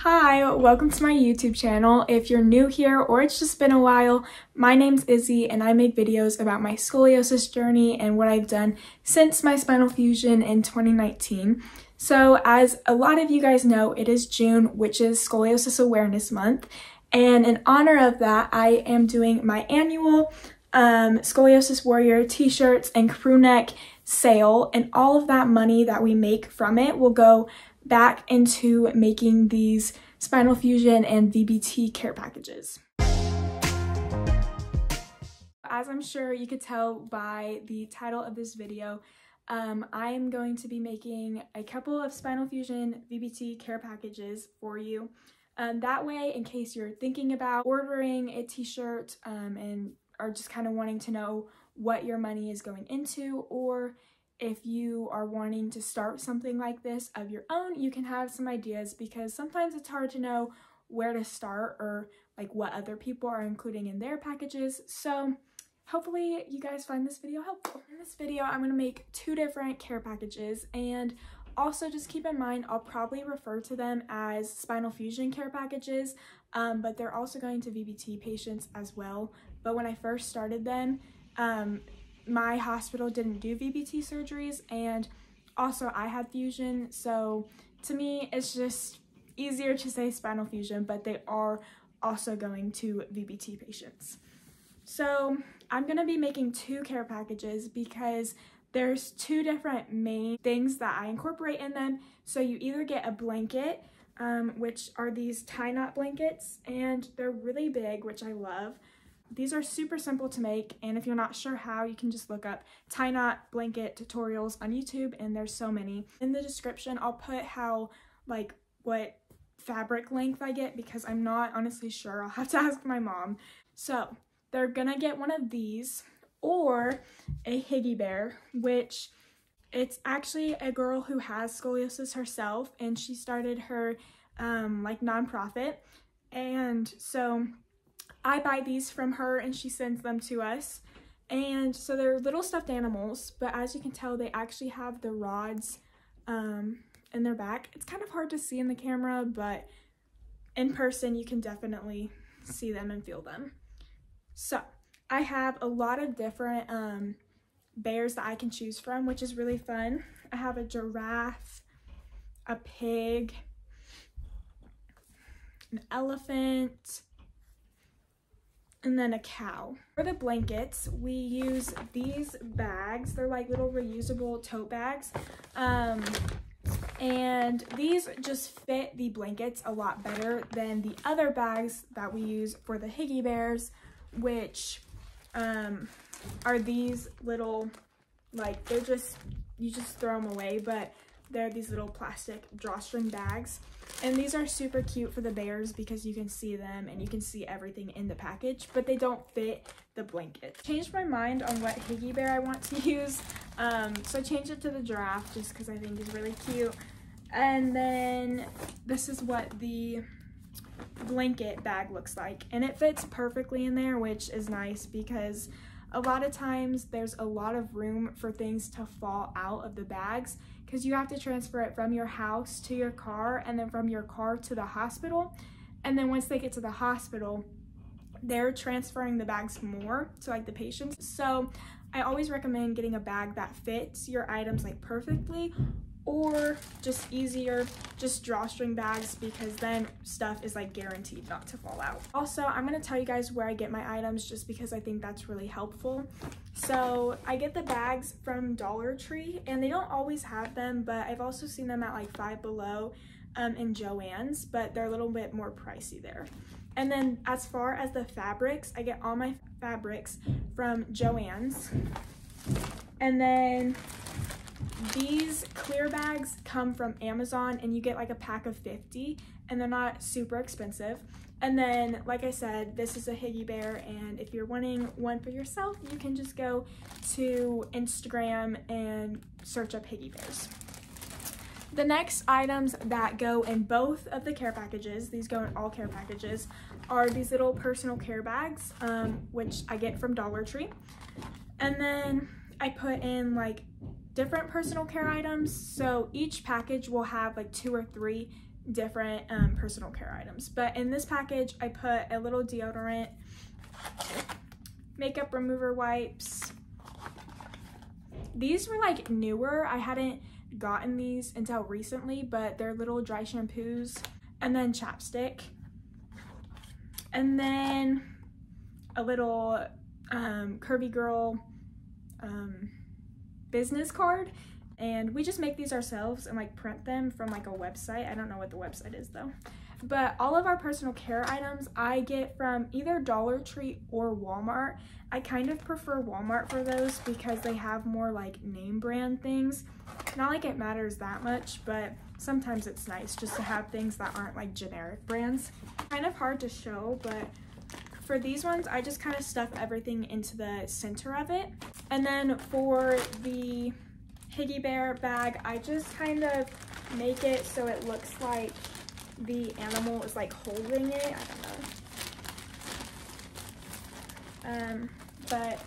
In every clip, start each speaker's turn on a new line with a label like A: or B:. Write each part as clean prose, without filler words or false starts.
A: Hi, welcome to my YouTube channel. If you're new here or it's just been a while, my name's Izzy and I make videos about my scoliosis journey and what I've done since my spinal fusion in 2019. So as a lot of you guys know, it is June, which is Scoliosis Awareness Month. And in honor of that, I am doing my annual Scoliosis Warrior t-shirts and crew neck sale, and all of that money that we make from it will go back into making these spinal fusion and VBT care packages. As I'm sure you could tell by the title of this video, I am going to be making a couple of spinal fusion VBT care packages for you. That way, in case you're thinking about ordering a t-shirt and are just kind of wanting to know what your money is going into, or if you are wanting to start something like this of your own, you can have some ideas, because sometimes it's hard to know where to start or like what other people are including in their packages. So hopefully you guys find this video helpful. In this video, I'm going to make 2 different care packages, and also just keep in mind I'll probably refer to them as spinal fusion care packages, but they're also going to VBT patients as well. But when I first started them, my hospital didn't do VBT surgeries, and also I had fusion, so to me it's just easier to say spinal fusion, but they are also going to VBT patients. So I'm going to be making 2 care packages because there's 2 different main things that I incorporate in them. So you either get a blanket, which are these tie knot blankets, and they're really big, which I love. These are super simple to make, and if you're not sure how, you can just look up tie knot blanket tutorials on YouTube, and there's so many. In the description, I'll put what fabric length I get, because I'm not honestly sure. I'll have to ask my mom. So they're gonna get one of these or a Higgy Bear, which it's actually a girl who has scoliosis herself, and she started her nonprofit, and so I buy these from her and she sends them to us. And so they're little stuffed animals, but as you can tell, they actually have the rods in their back. It's kind of hard to see in the camera, but in person you can definitely see them and feel them. So I have a lot of different bears that I can choose from, which is really fun. I have a giraffe, a pig, an elephant, and then a cow. For the blankets, we use these bags. They're like little reusable tote bags. And these just fit the blankets a lot better than the other bags that we use for the Higgy Bears, which are these little, you just throw them away, but they're these little plastic drawstring bags. And these are super cute for the bears because you can see them and you can see everything in the package, but they don't fit the blanket. Changed my mind on what Higgy Bear I want to use, so I changed it to the giraffe just because I think it's really cute. And then this is what the blanket bag looks like, and it fits perfectly in there, which is nice because a lot of times there's a lot of room for things to fall out of the bags, because you have to transfer it from your house to your car, and then from your car to the hospital. And then once they get to the hospital, they're transferring the bags more to the patients. So I always recommend getting a bag that fits your items perfectly, or just easier, just drawstring bags, because then stuff is guaranteed not to fall out. Also, I'm going to tell you guys where I get my items just because I think that's really helpful. So I get the bags from Dollar Tree, and they don't always have them, but I've also seen them at Five Below and Joann's, but they're a little bit more pricey there. And then as far as the fabrics, I get all my fabrics from Joann's. And then these clear bags come from Amazon, and you get a pack of 50, and they're not super expensive. And then, like I said, this is a Higgy Bear, and if you're wanting one for yourself, you can just go to Instagram and search up Higgy Bears. The next items that go in both of the care packages, these go in all care packages, are these little personal care bags, which I get from Dollar Tree. And then I put in different personal care items, so each package will have 2 or 3 different personal care items. But in this package, I put a little deodorant, makeup remover wipes. These were like newer. I hadn't gotten these until recently, but they're little dry shampoos. And then chapstick. And then a little Curvy Girl business card. And we just make these ourselves and like print them from like a website. I don't know what the website is though. But all of our personal care items I get from either Dollar Tree or Walmart. I kind of prefer Walmart for those because they have more like name brand things. Not like it matters that much, but sometimes it's nice just to have things that aren't like generic brands. Kind of hard to show, but for these ones, I just kind of stuff everything into the center of it. And then for the Higgy Bear bag, I just kind of make it so it looks like the animal is like holding it. I don't know. But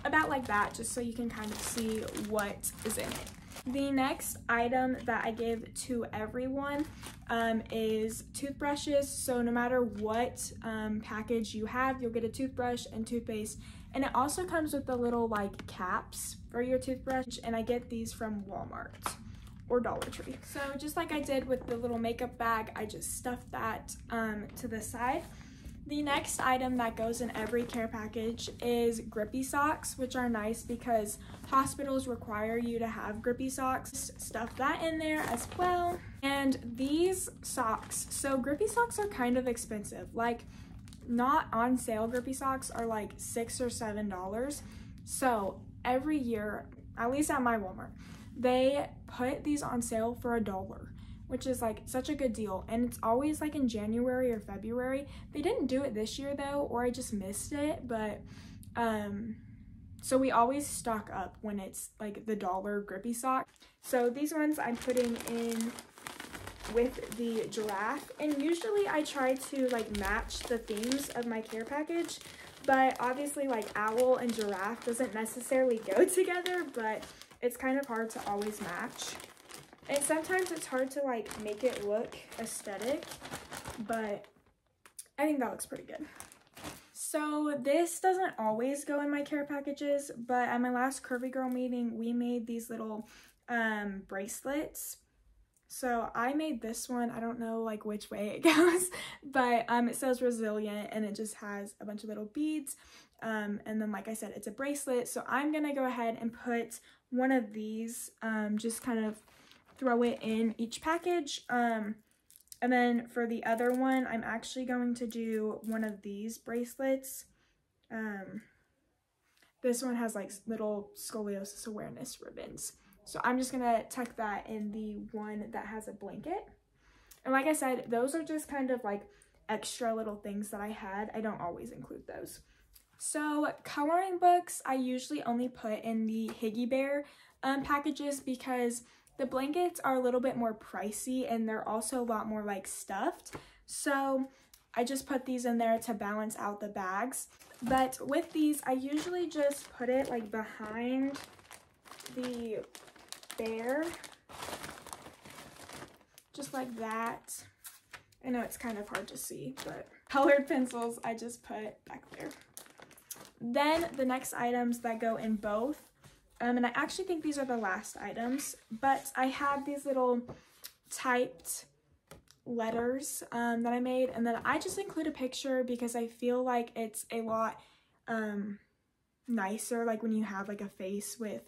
A: about like that, just so you can kind of see what is in it. The next item that I give to everyone is toothbrushes. So no matter what package you have, you'll get a toothbrush and toothpaste. And it also comes with the little like caps for your toothbrush. And I get these from Walmart or Dollar Tree. So just like I did with the little makeup bag, I just stuffed that to the side. The next item that goes in every care package is grippy socks, which are nice because hospitals require you to have grippy socks. Stuff that in there as well. And these socks, so grippy socks are kind of expensive. Like not on sale grippy socks are like $6 or $7. So every year, at least at my Walmart, they put these on sale for $1. Which is like such a good deal, and it's always like in January or February. They didn't do it this year though, or I just missed it, but so we always stock up when it's like the $1 grippy sock. So these ones I'm putting in with the giraffe, and usually I try to like match the themes of my care package, but obviously like owl and giraffe doesn't necessarily go together, but it's kind of hard to always match. And sometimes it's hard to like make it look aesthetic, but I think that looks pretty good. So this doesn't always go in my care packages, but at my last Curvy Girl meeting, we made these little bracelets. So I made this one. I don't know like which way it goes, but it says resilient and it just has a bunch of little beads. And then like I said, it's a bracelet. So I'm gonna go ahead and put one of these, just kind of throw it in each package. And then for the other one, I'm actually going to do one of these bracelets. This one has like little scoliosis awareness ribbons. So I'm just gonna tuck that in the one that has a blanket. And like I said, those are just kind of like extra little things that I had. I don't always include those. So coloring books, I usually only put in the Higgy Bear packages because the blankets are a little bit more pricey and they're also a lot more like stuffed. So I just put these in there to balance out the bags. But with these, I usually just put it like behind the bear. Just like that. I know it's kind of hard to see, but colored pencils I just put back there. Then the next items that go in both, and I actually think these are the last items, but I have these little typed letters that I made, and then I just include a picture because I feel like it's a lot nicer, like when you have like a face with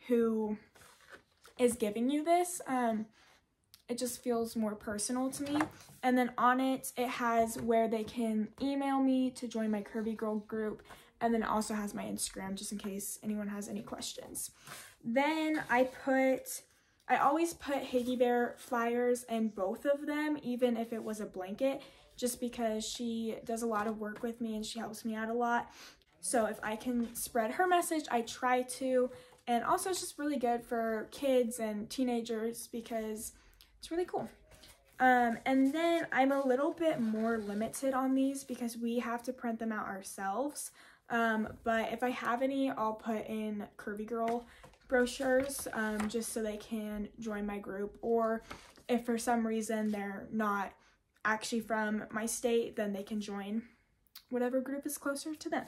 A: who is giving you this. It just feels more personal to me. And then on it, it has where they can email me to join my Curvy Girl group. And then it also has my Instagram just in case anyone has any questions. Then I always put Higgy Bear flyers in both of them, even if it was a blanket, just because she does a lot of work with me and she helps me out a lot. So if I can spread her message, I try to. And also it's just really good for kids and teenagers because it's really cool. And then I'm a little bit more limited on these because we have to print them out ourselves. But if I have any, I'll put in Curvy Girl brochures, just so they can join my group. Or if for some reason they're not actually from my state, then they can join whatever group is closer to them.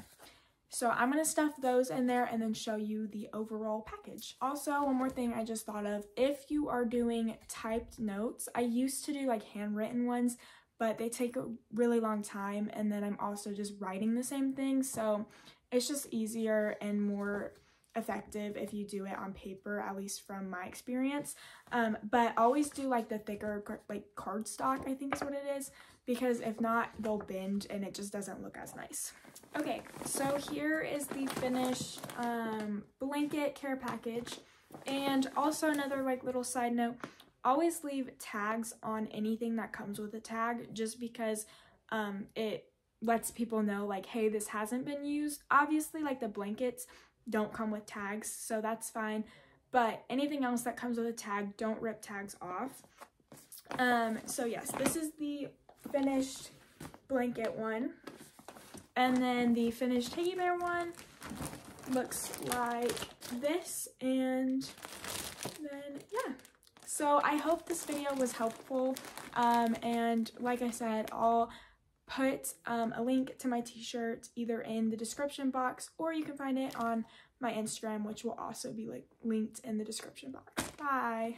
A: So I'm going to stuff those in there and then show you the overall package. Also, one more thing I just thought of, if you are doing typed notes, I used to do like handwritten ones, but they take a really long time, and then I'm also just writing the same thing, so it's just easier and more effective if you do it on paper, at least from my experience. But always do like the thicker like cardstock, I think is what it is, because if not, they'll bend and it just doesn't look as nice. Okay, so here is the finished blanket care package. And also another like little side note, always leave tags on anything that comes with a tag, just because it lets people know like, hey, this hasn't been used. Obviously, like the blankets don't come with tags, so that's fine, but anything else that comes with a tag, don't rip tags off. So yes, this is the finished blanket one, and then the finished Higgy Bear one looks like this. And then yeah, so I hope this video was helpful, and like I said, I'll put a link to my t-shirt either in the description box, or you can find it on my Instagram, which will also be like linked in the description box. Bye.